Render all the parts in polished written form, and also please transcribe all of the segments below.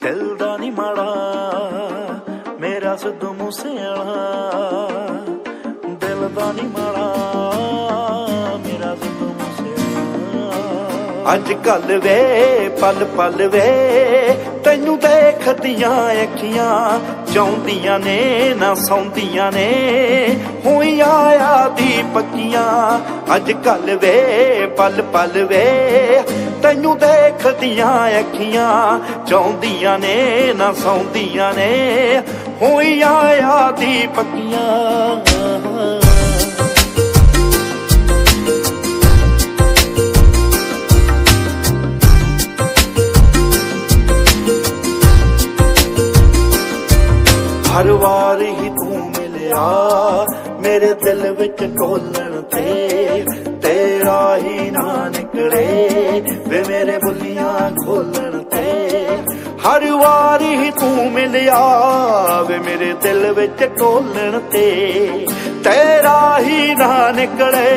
दिल दा नी माड़ा मेरा सिद्धू मूसेवाला, दिल दा नी माड़ा मेरा सिद्धू मूसेवाला। अज कल वे पल पल वे तैनू देखदियां अखियां चाहुंदियां ने ना सौंदियां ने होइयां यादी पक्कियां। अज कल वे पल पल वे तैनू देखदियां अखियां चाहुंदियां ने ना सौंदियां ने होइयां यादी पक्कियां। हर वार ही तू मिलिया मेरे दिल विच ढोलण ते, तेरा ही ना निकले वे मेरे बुलियां खोलण ते। हर वार ही तू मिलिया वे मेरे दिल विच ढोलण ते, तेरा ही ना निकले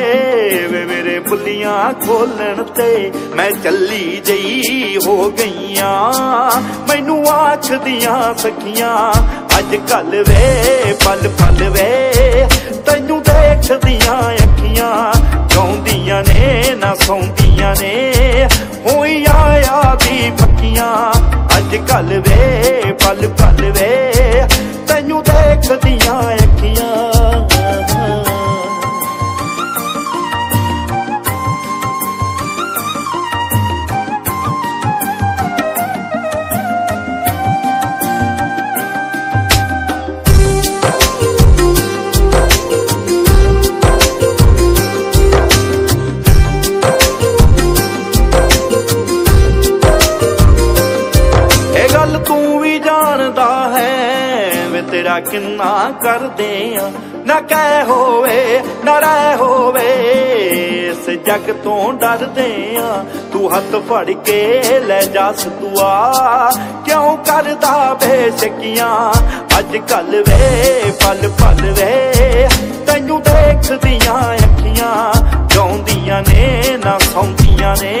वे मेरे बुलियां खोलण ते। मैं चली जई हो गईयां मैनू आखदियां सखियां अज कल वे पल पल वे तैनू देखदियां अखियां चाहुंदियां ने ना सौंदियां ने होइयां यादी पक्कियां। अज कल वे पल पल वे तैनू देखदियां अखियां। तू भी जानदा है वे तेरा किन्ना करदे आ, ना कह होवे ना रह होवे इस जग तो डरदे आ। तू हथ फड़ के ले जा सतुआ क्यों करदा बेशकियां। अज कल वे पल पल वे तैनू देखदियां अखियां चाहुंदियां ने ना सौंदियां ने